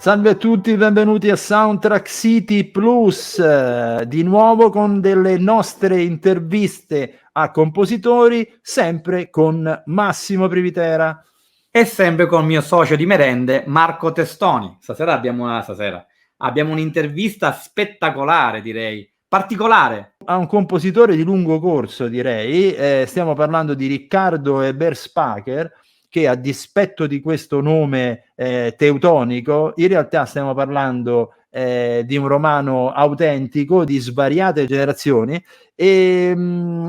Salve a tutti, benvenuti a Soundtrack City Plus, di nuovo con delle nostre interviste a compositori, sempre con Massimo Privitera. E sempre con il mio socio di merende, Marco Testoni. Stasera abbiamo un'intervista spettacolare, direi, particolare. A un compositore di lungo corso, direi. Stiamo parlando di Riccardo Eberspacher, che a dispetto di questo nome teutonico, in realtà stiamo parlando di un romano autentico di svariate generazioni.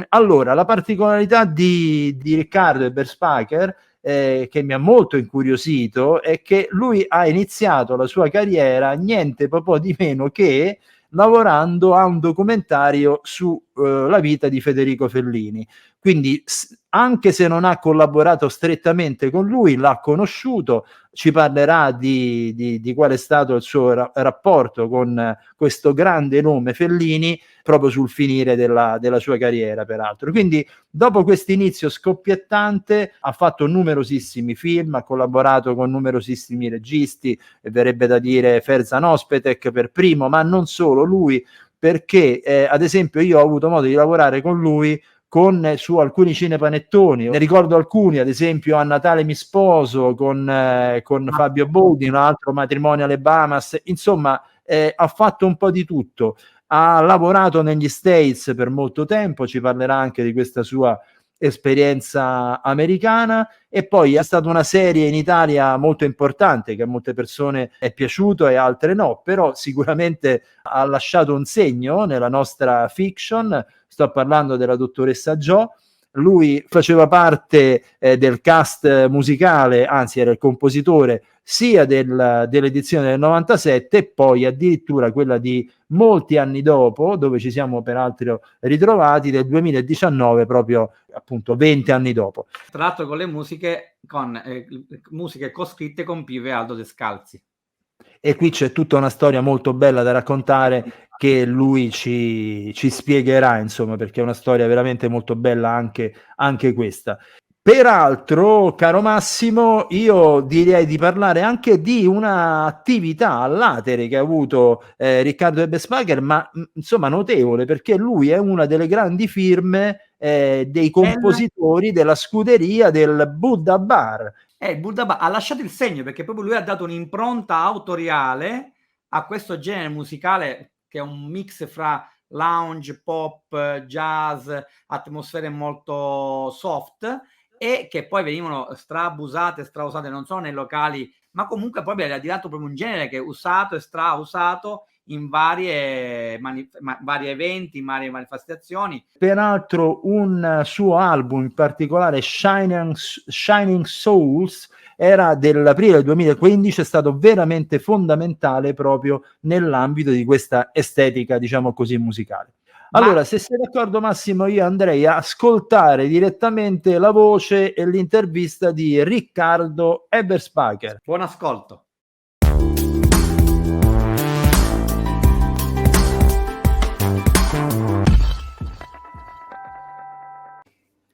Allora, la particolarità di Riccardo Eberspacher, che mi ha molto incuriosito, è che lui ha iniziato la sua carriera niente po' di meno che lavorando a un documentario su la vita di Federico Fellini. Quindi anche se non ha collaborato strettamente con lui, l'ha conosciuto, ci parlerà di qual è stato il suo rapporto con questo grande nome Fellini proprio sul finire della sua carriera, peraltro. Quindi dopo questo inizio scoppiettante ha fatto numerosissimi film, ha collaborato con numerosissimi registi, e verrebbe da dire Ferzan Özpetek per primo, ma non solo lui, perché ad esempio io ho avuto modo di lavorare con lui su alcuni cinepanettoni, ne ricordo alcuni, ad esempio A Natale mi sposo con Fabio Bodi, un altro Matrimonio alle Bahamas, insomma ha fatto un po' di tutto. Ha lavorato negli States per molto tempo, ci parlerà anche di questa sua esperienza americana, e poi è stata una serie in Italia molto importante che a molte persone è piaciuto e altre no, però sicuramente ha lasciato un segno nella nostra fiction. Sto parlando della dottoressa Jo. Lui faceva parte del cast musicale, anzi era il compositore sia dell'edizione del 97 e poi addirittura quella di molti anni dopo, dove ci siamo peraltro ritrovati, del 2019, proprio appunto 20 anni dopo. Tra l'altro con le musiche coscritte con Pive Aldo Descalzi. E qui c'è tutta una storia molto bella da raccontare che lui ci spiegherà, insomma, perché è una storia veramente molto bella anche questa. Peraltro, caro Massimo, io direi di parlare anche di un'attività all'atere che ha avuto Riccardo Eberspacher, ma insomma notevole, perché lui è una delle grandi firme dei compositori della scuderia del Buddha Bar. Il Buddha Bar ha lasciato il segno, perché proprio lui ha dato un'impronta autoriale a questo genere musicale che è un mix fra lounge, pop, jazz, atmosfere molto soft, e che poi venivano strausate non solo nei locali, ma comunque poi ha dato proprio un genere che è usato e strausato in vari eventi, in varie manifestazioni. Peraltro un suo album, in particolare Shining Souls, era dell'aprile 2015, è stato veramente fondamentale proprio nell'ambito di questa estetica, diciamo così, musicale. Allora, se sei d'accordo Massimo, io andrei a ascoltare direttamente la voce e l'intervista di Riccardo Eberspacher. Buon ascolto.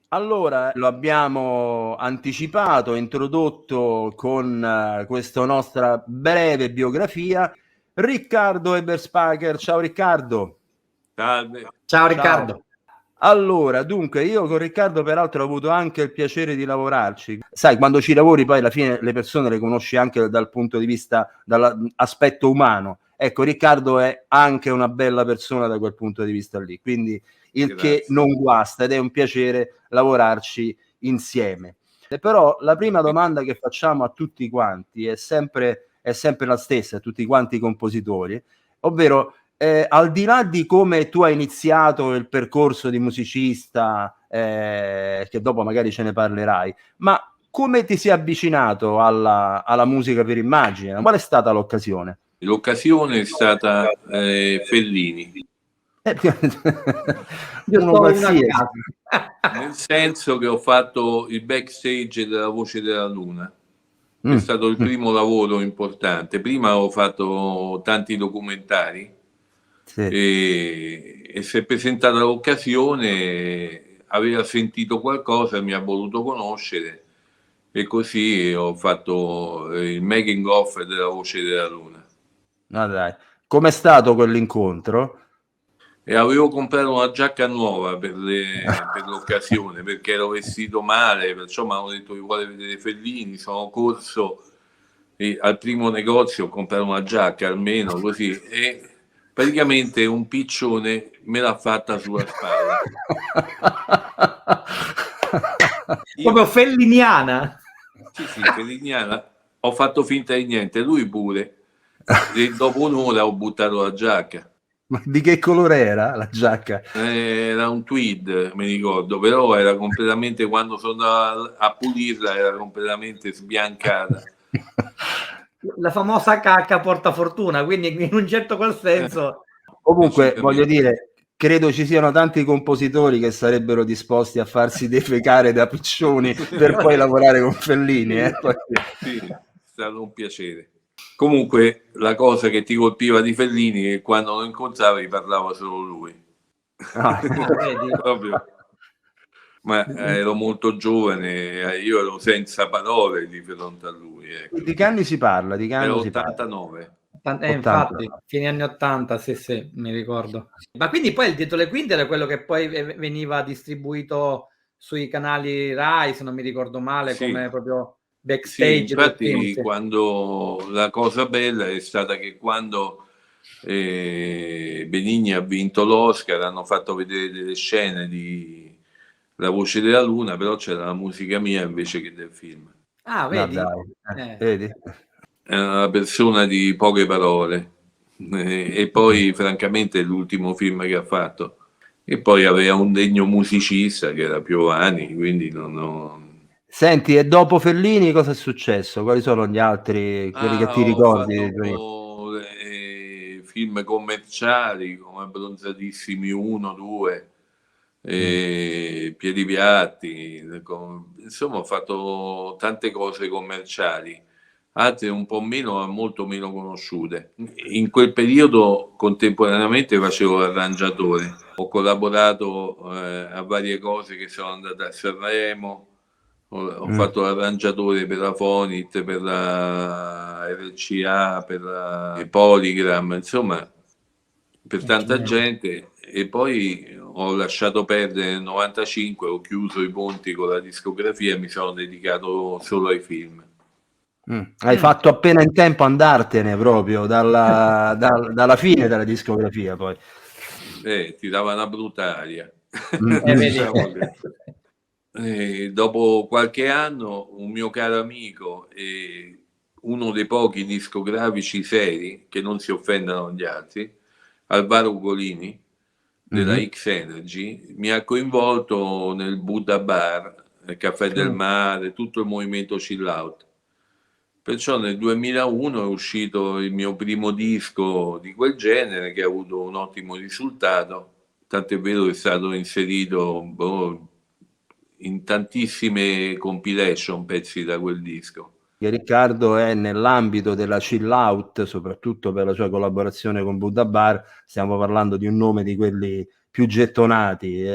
Allora, lo abbiamo anticipato, introdotto con questa nostra breve biografia. Riccardo Eberspacher, ciao Riccardo. Salve. Ciao Riccardo. Allora, dunque, io con Riccardo peraltro ho avuto anche il piacere di lavorarci. Sai, quando ci lavori poi alla fine le persone le conosci anche dal punto di vista, dall'aspetto umano. Ecco, Riccardo è anche una bella persona da quel punto di vista lì, quindi che non guasta, ed è un piacere lavorarci insieme. Però la prima domanda che facciamo a tutti quanti è sempre la stessa, a tutti quanti i compositori, ovvero al di là di come tu hai iniziato il percorso di musicista, che dopo magari ce ne parlerai, ma come ti sei avvicinato alla musica per immagine? Qual è stata l'occasione? L'occasione è stata Fellini. Uno qualsiasi. Nel senso che ho fatto il backstage della Voce della Luna. È stato il primo lavoro importante. Prima ho fatto tanti documentari, sì. E si è presentata l'occasione, aveva sentito qualcosa, mi ha voluto conoscere e così ho fatto il making of della Voce della Luna. Ah, dai. Com'è stato quell'incontro? E avevo comprato una giacca nuova per l'occasione, perché ero vestito male, perciò mi hanno detto che vuole vedere Fellini, sono corso al primo negozio, ho comprato una giacca almeno così, e praticamente un piccione me l'ha fatta sulla spalla. Proprio felliniana. Sì, felliniana. Ho fatto finta di niente, lui pure. E dopo un'ora ho buttato la giacca. Ma di che colore era la giacca? Era un tweed, mi ricordo, però era completamente, quando sono a pulirla, era completamente sbiancata. La famosa cacca porta fortuna, quindi in un certo qual senso. Comunque, voglio dire, credo ci siano tanti compositori che sarebbero disposti a farsi defecare da piccioni per poi lavorare con Fellini. Sì, è stato un piacere. Comunque, la cosa che ti colpiva di Fellini è che quando lo incontravi parlava solo lui. Vedi? Proprio. Ma ero molto giovane, io ero senza parole di fronte a lui. Ecco. Di che anni si parla? Di che Era anni si parla? 89. Infatti, fine anni 80, sì, mi ricordo. Ma quindi poi il dietro le quinte era quello che poi veniva distribuito sui canali Rai, se non mi ricordo male, Sì. come proprio backstage. Sì, infatti quando la cosa bella è stata che quando Benigni ha vinto l'Oscar hanno fatto vedere delle scene di La Voce della Luna, però c'era la musica mia invece che del film. Ah, vedi? Vedi? È una persona di poche parole e poi francamente è l'ultimo film che ha fatto. E poi aveva un degno musicista che era Piovani, quindi non ho... Senti, e dopo Fellini cosa è successo? Quali sono gli altri, quelli che ti ricordi? Ho fatto film commerciali come Bronzatissimi 1, 2, Piedi Piatti, insomma ho fatto tante cose commerciali, altre un po' meno, ma molto meno conosciute. In quel periodo contemporaneamente facevo l'arrangiatore, ho collaborato a varie cose che sono andate a Sanremo. Ho fatto l'arrangiatore per la Fonit, per la RCA, per la Polygram, insomma, per tanta gente. E poi ho lasciato perdere nel 95, ho chiuso i ponti con la discografia e mi sono dedicato solo ai film. Hai fatto appena in tempo andartene proprio dalla fine della discografia poi. Ti dava una brutta aria. Diciamo dopo qualche anno un mio caro amico e uno dei pochi discografici seri che non si offendano agli altri, Alvaro Ugolini della X Energy, mi ha coinvolto nel Buddha Bar, nel Caffè del Mare, tutto il movimento chill out. Perciò nel 2001 è uscito il mio primo disco di quel genere che ha avuto un ottimo risultato, tant'è vero che è stato inserito in tantissime compilation pezzi da quel disco. Che Riccardo è nell'ambito della chill out, soprattutto per la sua collaborazione con Buddha Bar, stiamo parlando di un nome di quelli più gettonati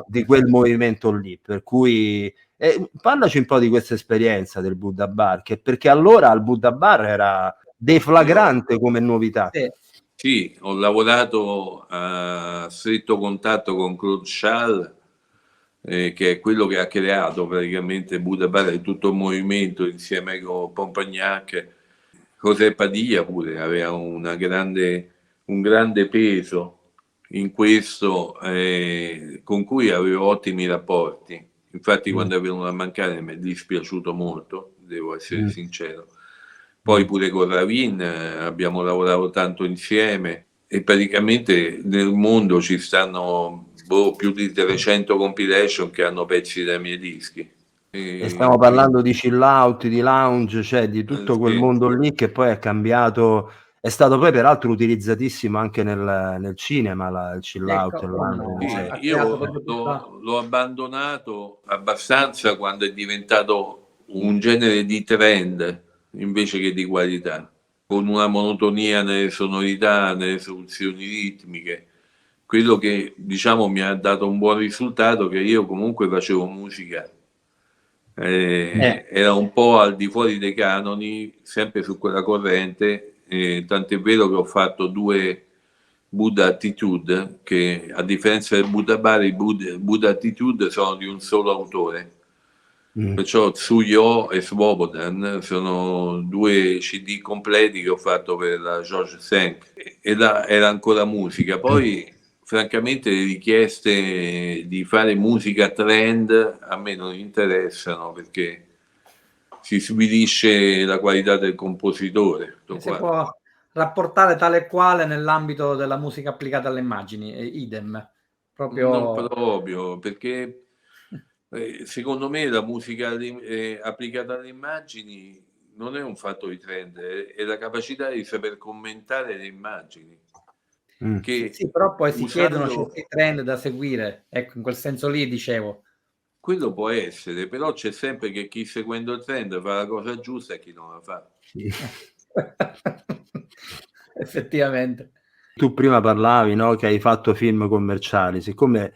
di quel movimento lì, per cui parlaci un po' di questa esperienza del Buddha Bar, perché allora al Buddha Bar era deflagrante come novità. Sì, ho lavorato a stretto contatto con Claude Schall, che è quello che ha creato praticamente Buddha Bar e tutto il movimento insieme con Pompagnac. José Padilla pure aveva un grande peso in questo, con cui avevo ottimi rapporti. Infatti quando è venuto a mancare mi è dispiaciuto molto, devo essere sincero. Poi pure con Ravin abbiamo lavorato tanto insieme e praticamente nel mondo ci stanno più di 300 compilation che hanno pezzi dai miei dischi. E stiamo parlando di chill out, di lounge, cioè di tutto quel mondo lì che poi è cambiato, è stato poi peraltro utilizzatissimo anche nel cinema, il chill out. Io l'ho abbandonato abbastanza quando è diventato un genere di trend invece che di qualità, con una monotonia nelle sonorità, nelle soluzioni ritmiche. Quello che diciamo mi ha dato un buon risultato, che io comunque facevo musica Era un po' al di fuori dei canoni, sempre su quella corrente, tant'è vero che ho fatto 2 Buddha Attitude, che a differenza del Buddha Bar, i Buddha Attitude sono di un solo autore. Perciò Tsuyo e Svobodan sono 2 CD completi che ho fatto per la George Senk, ed era ancora musica. Poi francamente le richieste di fare musica trend a me non interessano, perché si svilisce la qualità del compositore. Si può rapportare tale e quale nell'ambito della musica applicata alle immagini, idem. Proprio... Non proprio, perché secondo me la musica applicata alle immagini non è un fatto di trend, è la capacità di saper commentare le immagini. Che sì, però poi si usando... chiedono certi trend da seguire, ecco, in quel senso lì dicevo. Quello può essere, però c'è sempre che chi seguendo il trend fa la cosa giusta e chi non la fa. Effettivamente. Tu prima parlavi, no, che hai fatto film commerciali, siccome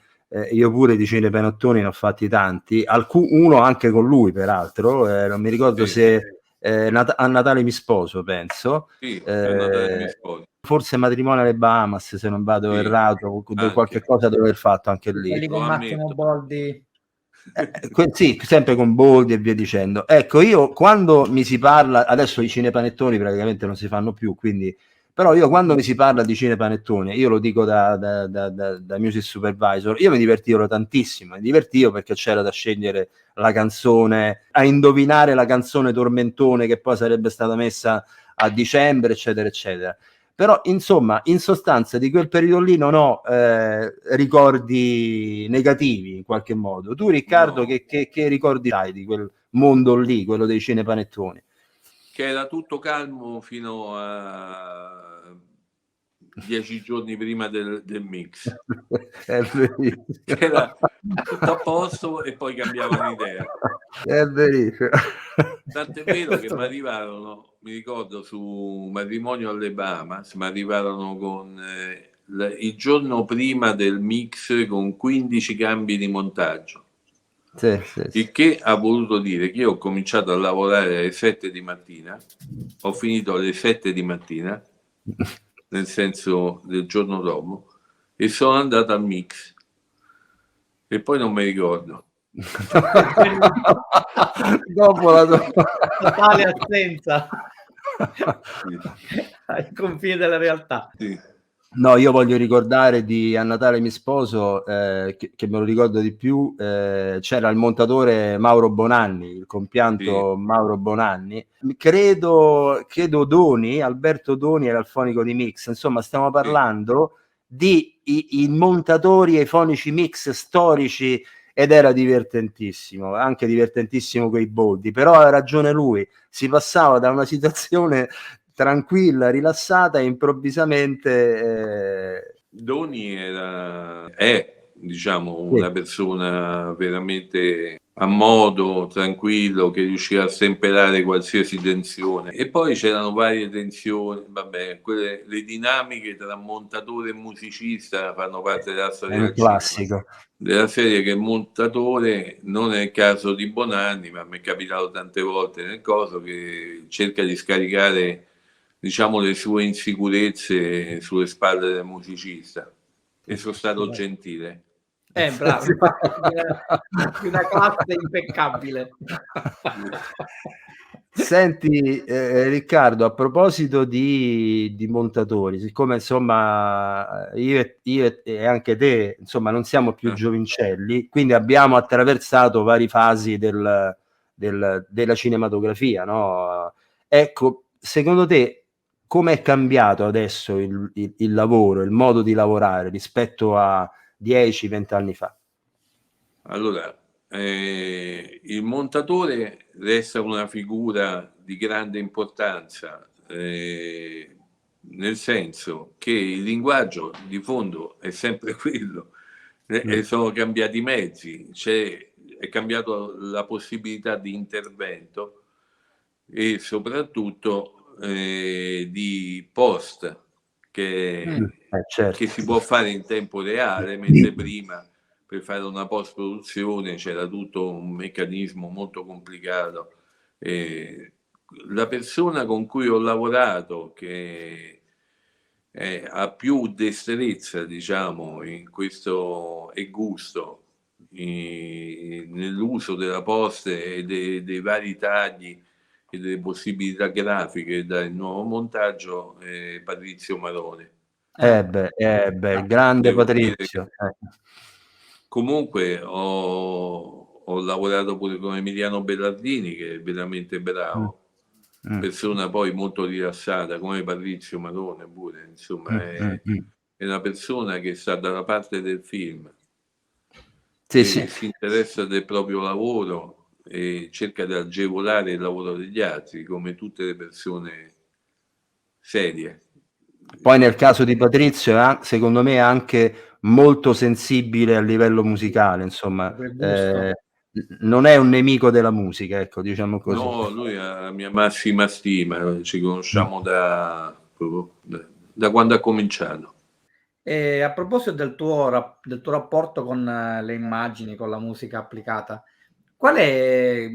io pure di cinepanettoni ne ho fatti tanti, uno anche con lui peraltro, non mi ricordo se a Natale mi sposo, penso. Sì, a Natale mi sposo. Forse Matrimonio alle Bahamas, se non vado errato, qualche cosa deve aver fatto anche lì. Quelli con Massimo Boldi. Sì, sempre con Boldi e via dicendo. Ecco, io quando mi si parla, adesso i cinepanettoni praticamente non si fanno più, quindi, però io quando mi si parla di cinepanettoni, io lo dico da music supervisor, io mi divertivo tantissimo, mi divertivo perché c'era da scegliere la canzone, a indovinare la canzone tormentone che poi sarebbe stata messa a dicembre, eccetera, eccetera. Però insomma, in sostanza di quel periodo lì non ho ricordi negativi in qualche modo. Tu Riccardo, no. che ricordi hai di quel mondo lì, quello dei cinepanettoni? Che era tutto calmo fino a 10 giorni prima del mix. Era tutto a posto e poi cambiavano idea. È verissimo. Tant'è vero che mi arrivarono, mi ricordo, su Matrimonio alle Bahamas, mi arrivarono con il giorno prima del mix con 15 cambi di montaggio. Sì. Il che ha voluto dire che io ho cominciato a lavorare alle 7 di mattina, ho finito alle 7 di mattina, nel senso del giorno dopo, e sono andato al mix. E poi non mi ricordo. Dopo la totale assenza ai confini della realtà. Sì. No, io voglio ricordare di A Natale mi sposo, che me lo ricordo di più, c'era il montatore Mauro Bonanni, il compianto Mauro Bonanni, credo Alberto Doni era il fonico di mix, insomma stiamo parlando di i montatori e i fonici mix storici, ed era divertentissimo, anche divertentissimo quei Boldi, però ha ragione lui, si passava da una situazione tranquilla, rilassata, e improvvisamente Doni è diciamo una persona veramente a modo, tranquillo, che riusciva a stemperare qualsiasi tensione. E poi c'erano varie tensioni, vabbè, le dinamiche tra montatore e musicista fanno parte della storia del classico. Della serie, che il montatore, non è il caso di Bonanni, ma mi è capitato tante volte nel coso, che cerca di scaricare, diciamo, le sue insicurezze sulle spalle del musicista, e sono stato gentile. Bravo, una classe impeccabile. Senti Riccardo, a proposito di montatori, siccome insomma io e anche te insomma non siamo più giovincelli, quindi abbiamo attraversato varie fasi della cinematografia, no? Ecco, secondo te come è cambiato adesso il lavoro, il modo di lavorare rispetto a 10-20 anni fa? Allora, il montatore resta una figura di grande importanza, nel senso che il linguaggio di fondo è sempre quello, e sono cambiati i mezzi, è cambiato la possibilità di intervento e soprattutto di post che si può fare in tempo reale, mentre prima, per fare una post-produzione, c'era tutto un meccanismo molto complicato. La persona con cui ho lavorato, che ha più destrezza, diciamo, in questo e gusto nell'uso della poste e dei vari tagli e delle possibilità grafiche dal nuovo montaggio, è Patrizio Marone. Grande Devo Patrizio. Comunque ho lavorato pure con Emiliano Bellardini, che è veramente bravo, persona poi molto rilassata, come Patrizio Marone pure, insomma, è una persona che sta dalla parte del film, Sì, si interessa del proprio lavoro e cerca di agevolare il lavoro degli altri, come tutte le persone serie. Poi nel caso di Patrizio, secondo me è anche molto sensibile a livello musicale, insomma, non è un nemico della musica, ecco, diciamo così. No, lui ha la mia massima stima, ci conosciamo da quando ha cominciato. E a proposito del tuo rapporto con le immagini, con la musica applicata, qual è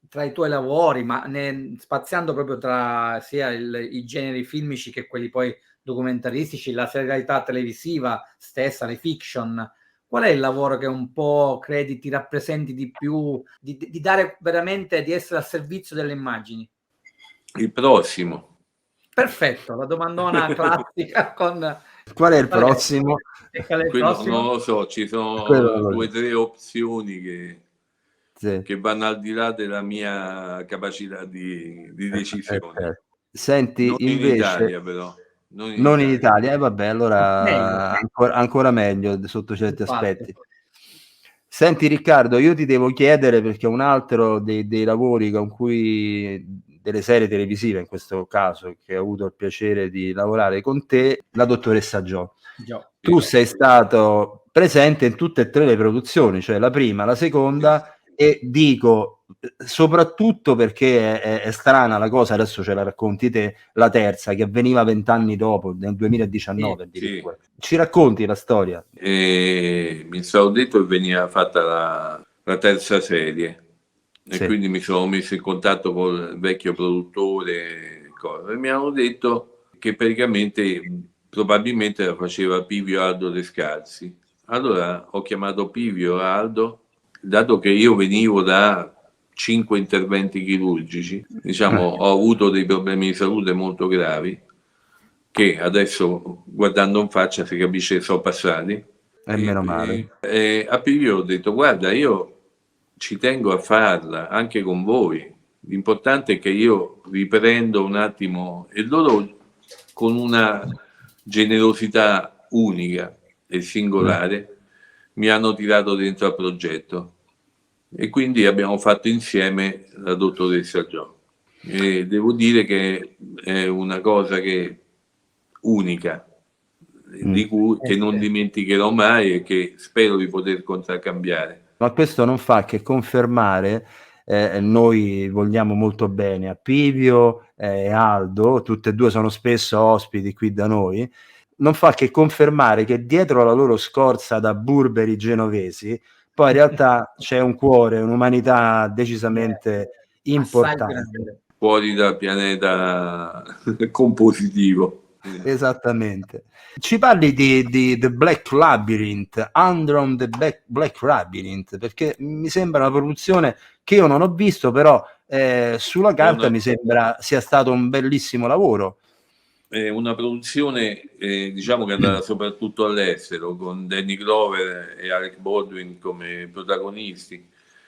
tra i tuoi lavori, ma spaziando proprio tra sia i generi filmici che quelli poi documentaristici, la serialità televisiva stessa, le fiction, qual è il lavoro che un po' credi ti rappresenti di più, di dare veramente, di essere al servizio delle immagini? Il prossimo. Perfetto, la domandona classica con... Qual è il prossimo? Quello non lo so, ci sono 2 o 3 opzioni che vanno al di là della mia capacità di decisione. Senti, non invece, in Italia però. Non in Italia, vabbè, allora ancora meglio sotto certi aspetti. Senti Riccardo, io ti devo chiedere, perché un altro dei lavori con cui, delle serie televisive in questo caso, che ho avuto il piacere di lavorare con te, La dottoressa Jo. Tu sei stato presente in tutte e 3 le produzioni, cioè la prima, la seconda, e dico soprattutto perché è strana la cosa, adesso ce la racconti te, la terza, che avveniva 20 anni dopo, nel 2019 addirittura. Ci racconti la storia? Mi è stato detto che veniva fatta la terza serie, e quindi mi sono messo in contatto con il vecchio produttore e mi hanno detto che praticamente probabilmente la faceva Pivio Aldo Descalzi. Allora ho chiamato Pivio Aldo, dato che io venivo da 5 interventi chirurgici, diciamo, ho avuto dei problemi di salute molto gravi, che adesso guardando in faccia si capisce che sono passati. Meno male. A Pivio ho detto: guarda, io ci tengo a farla anche con voi, l'importante è che io riprendo un attimo, e loro con una generosità unica e singolare mi hanno tirato dentro al progetto, e quindi abbiamo fatto insieme La dottoressa Jo, e devo dire che è una cosa che unica, che non dimenticherò mai e che spero di poter contraccambiare. Ma questo non fa che confermare, noi vogliamo molto bene a Pivio e Aldo, tutte e 2 sono spesso ospiti qui da noi, non fa che confermare che dietro la loro scorza da burberi genovesi, poi in realtà c'è un cuore, un'umanità decisamente importante. Fuori dal pianeta compositivo. Esattamente. Ci parli di The Black Labyrinth, Under the Black Labyrinth, perché mi sembra una produzione che io non ho visto, però sulla carta mi sembra sia stato un bellissimo lavoro. È una produzione, diciamo, che è andata soprattutto all'estero, con Danny Glover e Alec Baldwin come protagonisti.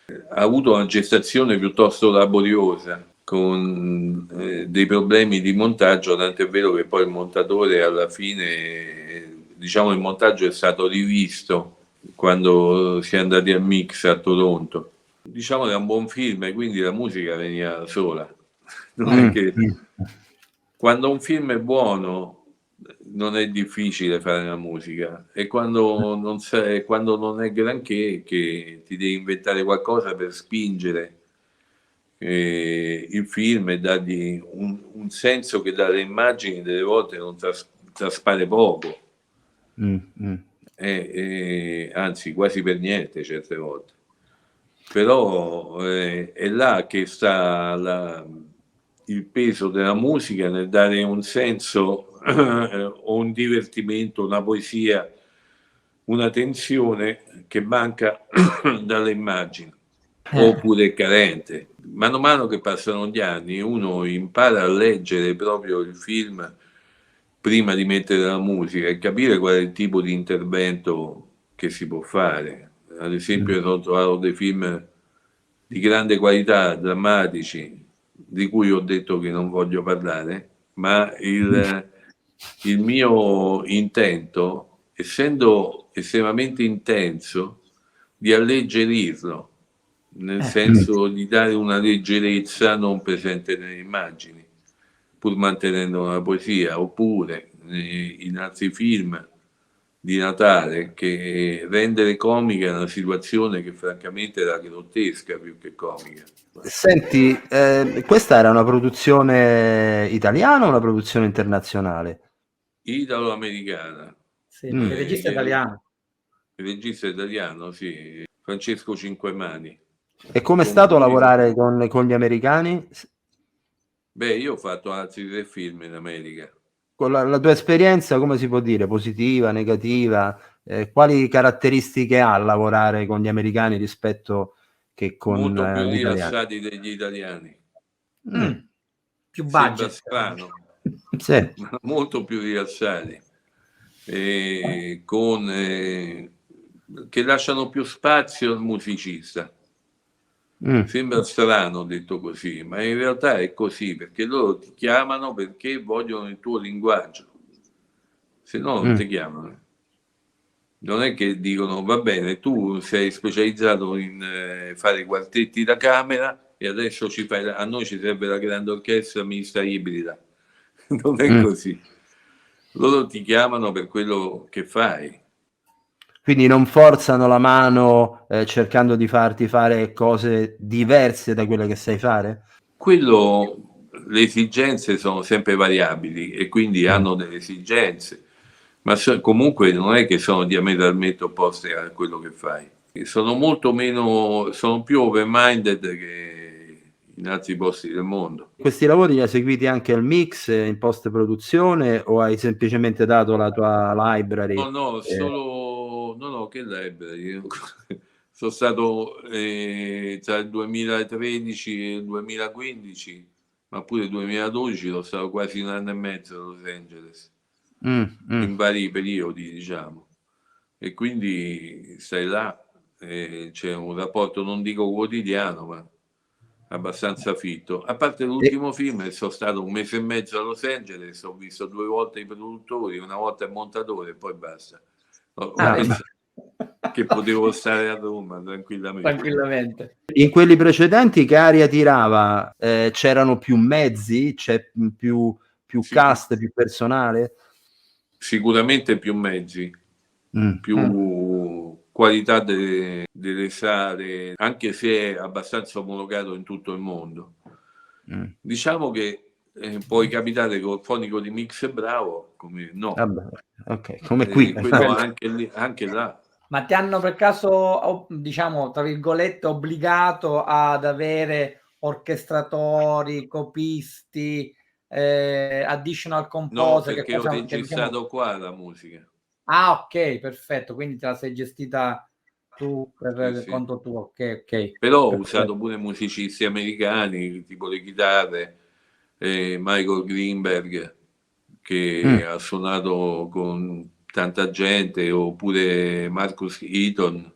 Ha avuto una gestazione piuttosto laboriosa, con dei problemi di montaggio, tant'è vero che poi il montatore alla fine, diciamo, il montaggio è stato rivisto quando si è andati a mix a Toronto. Diciamo che è un buon film e quindi la musica veniva sola. Non è che quando un film è buono non è difficile fare la musica, e quando non è granché, che ti devi inventare qualcosa per spingere il film e dargli un senso che dalle immagini delle volte non traspare poco. anzi quasi per niente certe volte. Però è là che sta il peso della musica nel dare un senso o un divertimento, una poesia, una tensione che manca dalle immagini oppure è carente. Mano a mano che passano gli anni uno impara a leggere proprio il film prima di mettere la musica e capire qual è il tipo di intervento che si può fare. Ad esempio ho trovato dei film di grande qualità, drammatici, di cui ho detto che non voglio parlare, ma il mio intento, essendo estremamente intenso, di alleggerirlo, nel senso di dare una leggerezza non presente nelle immagini, pur mantenendo una poesia, oppure in altri film di Natale, che rendere comica una situazione che francamente era grottesca più che comica. Senti, questa era una produzione italiana o una produzione internazionale? Italo-americana. Sì, il regista italiano. Il regista italiano, sì, Francesco Cinquemani. E com'è stato lavorare con gli americani? Beh, io ho fatto altri 3 film in America. Con la tua esperienza, come si può dire, positiva, negativa? Quali caratteristiche ha lavorare con gli americani rispetto che con molto più gli italiani? rilassati degli italiani. Più Sembra budget. strano, Sì. ma molto più rilassati, che lasciano più spazio al musicista. Sembra strano detto così, ma in realtà è così, perché loro ti chiamano perché vogliono il tuo linguaggio, se no non ti chiamano. Non è che dicono va bene, tu sei specializzato in fare quartetti da camera e adesso a noi ci serve la grande orchestra mista ibrida. Non è così. Loro ti chiamano per quello che fai. Quindi non forzano la mano cercando di farti fare cose diverse da quelle che sai fare? Le esigenze sono sempre variabili e quindi hanno delle esigenze, ma comunque non è che sono diametralmente opposte a quello che fai. Sono molto meno, sono più open-minded che in altri posti del mondo. Questi lavori li hai seguiti anche al mix, in post-produzione, o hai semplicemente dato la tua library? No, che library? Sono stato tra il 2013 e il 2015, ma pure il 2012 l'ho stato quasi 1 anno e mezzo a Los Angeles, in vari periodi, diciamo. E quindi stai là, c'è un rapporto, non dico quotidiano, ma abbastanza fitto. A parte l'ultimo film, sono stato 1 mese e mezzo a Los Angeles, ho visto 2 volte i produttori, una volta il montatore e poi basta. Ho pensato che potevo stare a Roma tranquillamente. In quelli precedenti che aria tirava? C'erano più mezzi? C'è più sì, cast, più personale? Sicuramente più mezzi, più qualità delle sale, anche se è abbastanza omologato in tutto il mondo. Diciamo che puoi capitare col fonico di Mix bravo, come no. Ok, come qui. Quello anche là. Ma ti hanno per caso, diciamo, tra virgolette, obbligato ad avere orchestratori, copisti, additional composer? No, perché ho registrato qua la musica. Ah, ok, perfetto, quindi te la sei gestita tu per conto tuo, ok. Però ho usato pure musicisti americani, tipo le chitarre, Michael Greenberg, che ha suonato con tanta gente, oppure Marcus Eaton,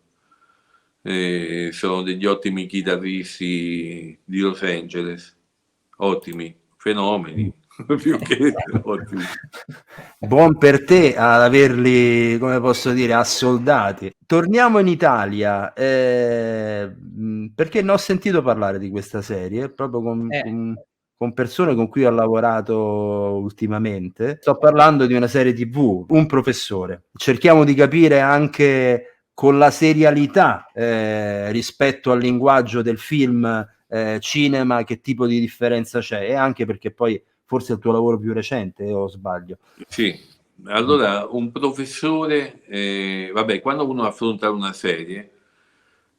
sono degli ottimi chitarristi di Los Angeles, ottimi, fenomeni, più che ottimi. Buon per te ad averli, come posso dire, assoldati. Torniamo in Italia, perché non ho sentito parlare di questa serie, proprio con persone con cui ho lavorato ultimamente. Sto parlando di una serie TV, Un professore. Cerchiamo di capire anche con la serialità rispetto al linguaggio del film cinema che tipo di differenza c'è, e anche perché poi forse è il tuo lavoro più recente, o sbaglio? Sì, Allora, un professore, vabbè, quando uno affronta una serie,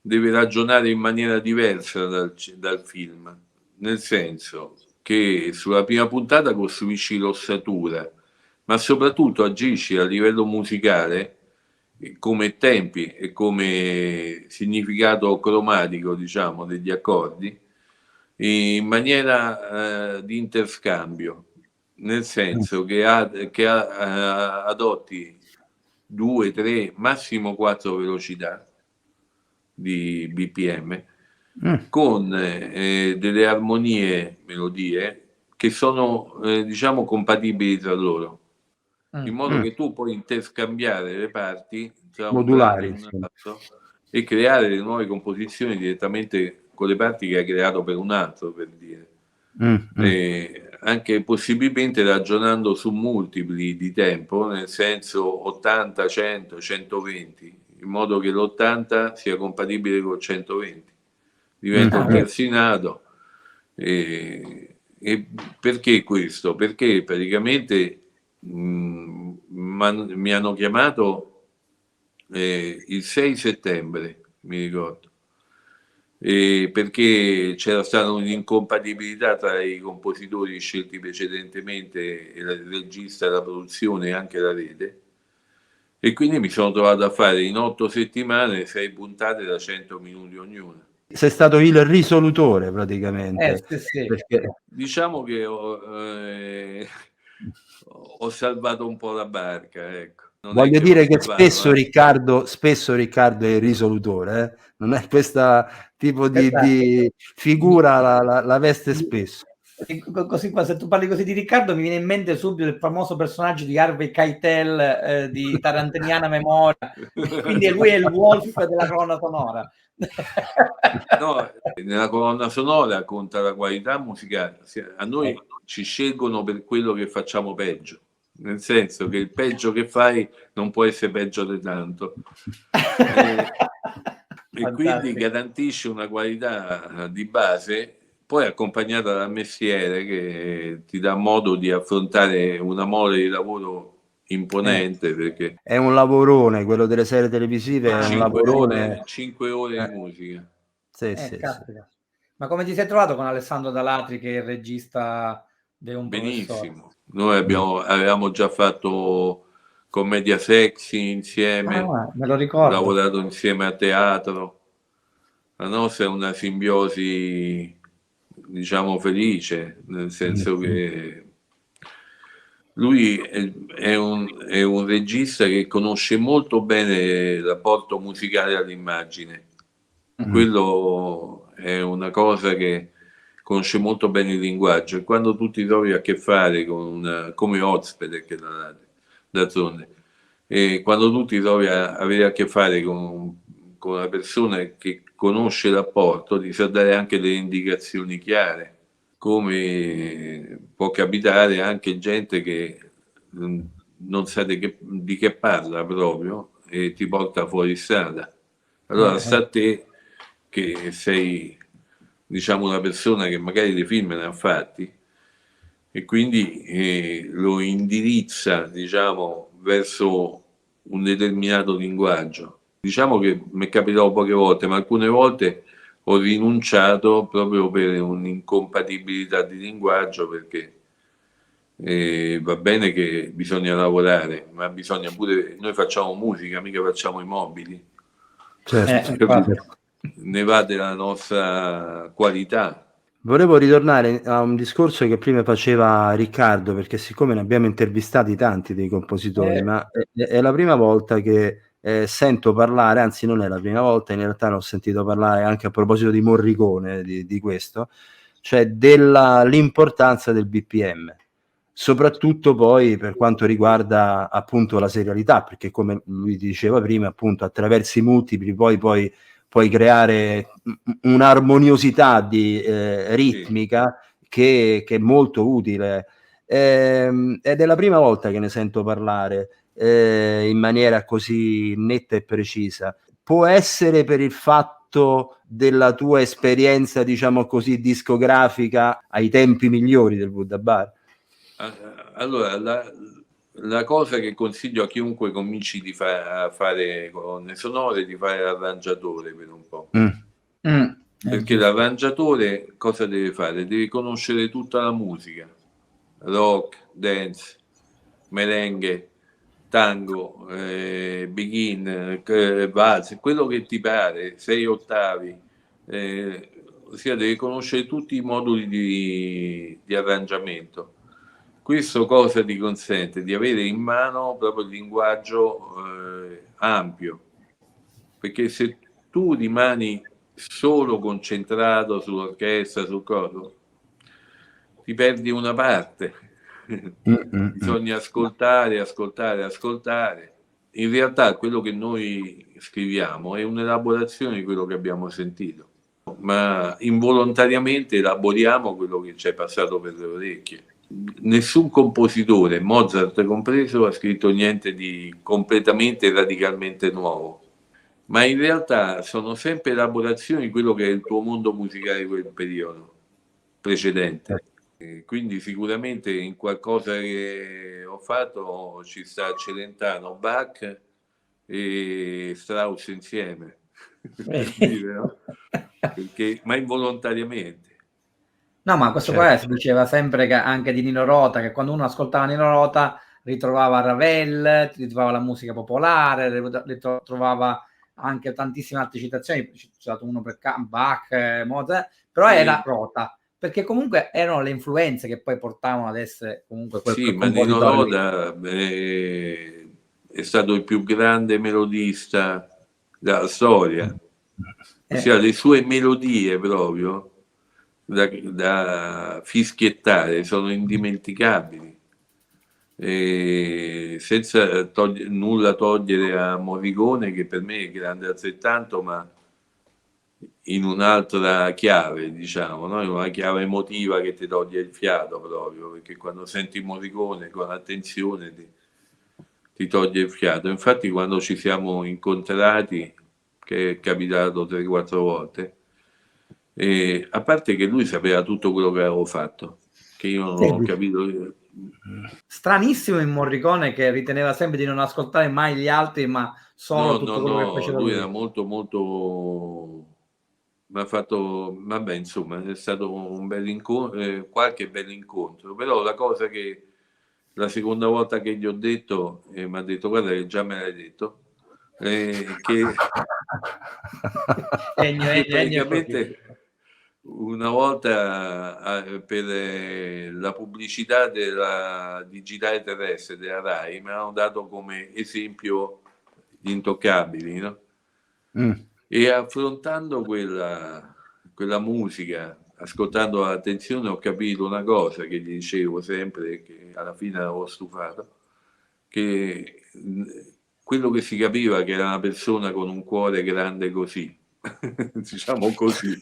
deve ragionare in maniera diversa dal film, nel senso che sulla prima puntata costruisci l'ossatura, ma soprattutto agisci a livello musicale come tempi e come significato cromatico, diciamo, degli accordi, in maniera di interscambio, nel senso che adotti 2, 3, massimo 4 velocità di BPM con delle armonie, melodie che sono diciamo compatibili tra loro, in modo che tu puoi interscambiare le parti tra un brano e un altro e creare le nuove composizioni direttamente con le parti che hai creato per un altro, per dire. Anche possibilmente ragionando su multipli di tempo, nel senso 80, 100, 120, in modo che l'80 sia compatibile con 120, diventa un terzinato. E perché questo? Perché praticamente mi hanno chiamato il 6 settembre, mi ricordo, perché c'era stata un'incompatibilità tra i compositori scelti precedentemente, il regista, la produzione e anche la rete, e quindi mi sono trovato a fare in 8 settimane 6 puntate da 100 minuti ognuna. Sei stato il risolutore praticamente. Sì. Perché... Diciamo che ho salvato un po' la barca, ecco. Voglio dire che spesso Riccardo è il risolutore, non è questo tipo di figura la veste spesso. Così, se tu parli così di Riccardo mi viene in mente subito il famoso personaggio di Harvey Keitel di Tarantiniana Memoria, quindi lui è il Wolf della colonna sonora. No, nella colonna sonora conta la qualità musicale. A noi ci scelgono per quello che facciamo peggio, nel senso che il peggio che fai non può essere peggio di tanto. E quindi garantisce una qualità di base, poi accompagnata dal mestiere che ti dà modo di affrontare una mole di lavoro imponente, perché è un lavorone quello delle serie televisive, è un lavorone. 5 ore di musica. Sì. Ma come ti sei trovato con Alessandro Dalatri, che è il regista di Un Benissimo. Noi avevamo già fatto Commedia Sexy insieme, me lo ricordo. lavorato insieme a teatro. La nostra è una simbiosi, diciamo, felice, nel senso che lui è un regista che conosce molto bene il rapporto musicale all'immagine. Quello è una cosa che conosce molto bene il linguaggio, e quando tu ti trovi a che fare con come Ozpede, che d'altronde, e quando tu ti trovi a avere a che fare con una persona che conosce il rapporto, ti sa dare anche delle indicazioni chiare, come può capitare anche gente che non sa di che parla proprio e ti porta fuori strada. Allora sta a te, che sei, diciamo, una persona che magari dei film ne ha fatti e quindi lo indirizza, diciamo, verso un determinato linguaggio. Diciamo che mi è capitato poche volte, ma alcune volte ho rinunciato proprio per un'incompatibilità di linguaggio, perché va bene che bisogna lavorare, ma bisogna pure, noi facciamo musica, mica facciamo i mobili. Ne va della nostra qualità. Volevo ritornare a un discorso che prima faceva Riccardo, perché siccome ne abbiamo intervistati tanti dei compositori, ma è la prima volta che sento parlare, anzi non è la prima volta, in realtà ne ho sentito parlare anche a proposito di Morricone, di questo, cioè dell'importanza del BPM, soprattutto poi per quanto riguarda appunto la serialità, perché come lui diceva prima, appunto attraverso i multipli poi puoi creare un'armoniosità di ritmica che è molto utile, ed è la prima volta che ne sento parlare in maniera così netta e precisa. Può essere per il fatto della tua esperienza, diciamo così, discografica ai tempi migliori del Buddha Bar? Allora, la cosa che consiglio a chiunque cominci a fare colonne sonore, di fare l'arrangiatore per un po'. Perché l'arrangiatore cosa deve fare? Deve conoscere tutta la musica, rock, dance, merengue, tango, begin, valse, quello che ti pare, 6 ottavi, ossia deve conoscere tutti i moduli di arrangiamento. Questo cosa ti consente? Di avere in mano proprio il linguaggio ampio, perché se tu rimani solo concentrato sull'orchestra, sul coro, ti perdi una parte. Bisogna ascoltare. In realtà quello che noi scriviamo è un'elaborazione di quello che abbiamo sentito, ma involontariamente elaboriamo quello che ci è passato per le orecchie. Nessun compositore, Mozart compreso, ha scritto niente di completamente e radicalmente nuovo, ma in realtà sono sempre elaborazioni di quello che è il tuo mondo musicale di quel periodo precedente. Quindi sicuramente in qualcosa che ho fatto ci sta Celentano, Bach e Strauss insieme, per dire, no? Perché, ma involontariamente. No, ma questo qua si diceva sempre che anche di Nino Rota, che quando uno ascoltava Nino Rota ritrovava Ravel, ritrovava la musica popolare, ritrovava anche tantissime altre citazioni, c'è stato uno per Bach, Mozart, però era Rota, perché comunque erano le influenze che poi portavano ad essere comunque quel sì, ma Nino Rota è stato il più grande melodista della storia, ossia le sue melodie proprio da fischiettare sono indimenticabili, senza nulla togliere a Morricone, che per me è grande altrettanto, ma in un'altra chiave, diciamo, no? In una chiave emotiva che ti toglie il fiato proprio, perché quando senti Morricone con attenzione ti toglie il fiato. Infatti quando ci siamo incontrati, che è capitato 3-4 volte, a parte che lui sapeva tutto quello che avevo fatto, che io non ho capito. Stranissimo in Morricone, che riteneva sempre di non ascoltare mai gli altri, ma solo tutto quello che faceva lui era molto mi ha fatto, vabbè, insomma, è stato un bel incontro, qualche bel incontro, però la cosa che la seconda volta che gli ho detto, mi ha detto: guarda che già me l'hai detto, che praticamente una volta per la pubblicità della digitale terrestre della Rai mi hanno dato come esempio gli Intoccabili, no? E affrontando quella musica, ascoltando l'attenzione, ho capito una cosa che gli dicevo sempre, che alla fine avevo stufato, che quello che si capiva che era una persona con un cuore grande così, diciamo così,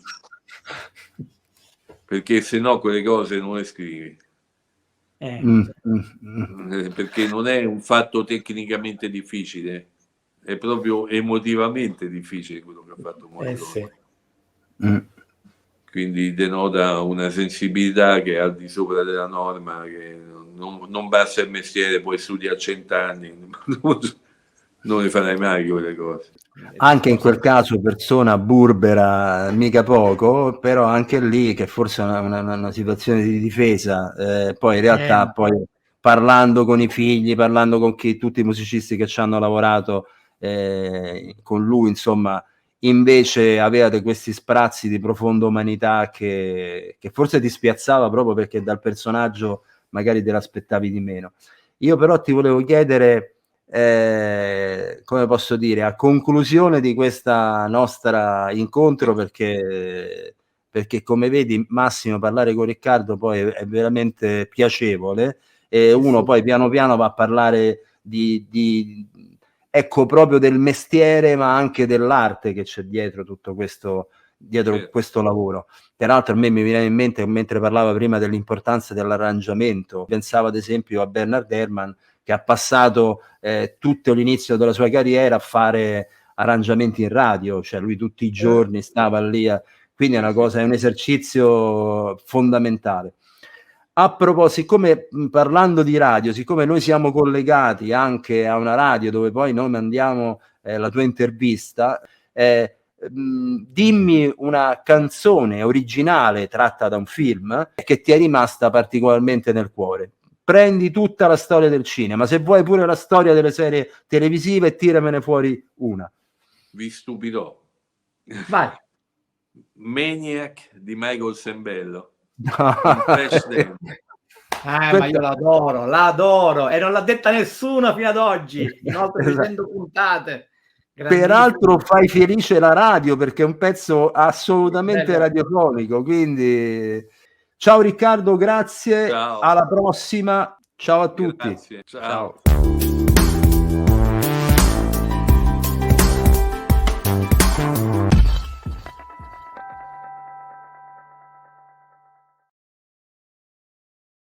perché se no quelle cose non le scrivi. Perché non è un fatto tecnicamente difficile, è proprio emotivamente difficile quello che ha fatto Morricone. Quindi denota una sensibilità che è al di sopra della norma, che non basta il mestiere, puoi studiare 100 anni, non le farai mai quelle cose. Anche in quel caso persona burbera mica poco, però anche lì, che forse è una situazione di difesa, poi in realtà poi parlando con i figli, parlando con tutti i musicisti che ci hanno lavorato con lui, insomma, invece aveva questi sprazzi di profonda umanità che forse ti spiazzava, proprio perché dal personaggio magari te l'aspettavi di meno. Io però ti volevo chiedere, come posso dire, a conclusione di questa nostra incontro, perché come vedi, Massimo, parlare con Riccardo poi è veramente piacevole, e uno poi piano piano va a parlare ecco, proprio del mestiere, ma anche dell'arte che c'è dietro tutto questo, questo lavoro. Peraltro a me mi viene in mente, mentre parlava prima dell'importanza dell'arrangiamento, pensavo ad esempio a Bernard Herrmann, che ha passato tutto l'inizio della sua carriera a fare arrangiamenti in radio, cioè lui tutti i giorni stava lì, quindi è una cosa, è un esercizio fondamentale. A proposito, siccome parlando di radio, siccome noi siamo collegati anche a una radio dove poi noi mandiamo la tua intervista, dimmi una canzone originale tratta da un film che ti è rimasta particolarmente nel cuore. Prendi tutta la storia del cinema, se vuoi pure la storia delle serie televisive, e tiramene fuori una. Vi stupirò. Vai. Maniac di Michael Sembello. Ma io l'adoro e non l'ha detta nessuno fino ad oggi, in oltre 300 puntate. Peraltro fai felice la radio perché è un pezzo assolutamente radiofonico, quindi ciao Riccardo, grazie. Ciao. Alla prossima, ciao a tutti. Grazie. Ciao. Ciao.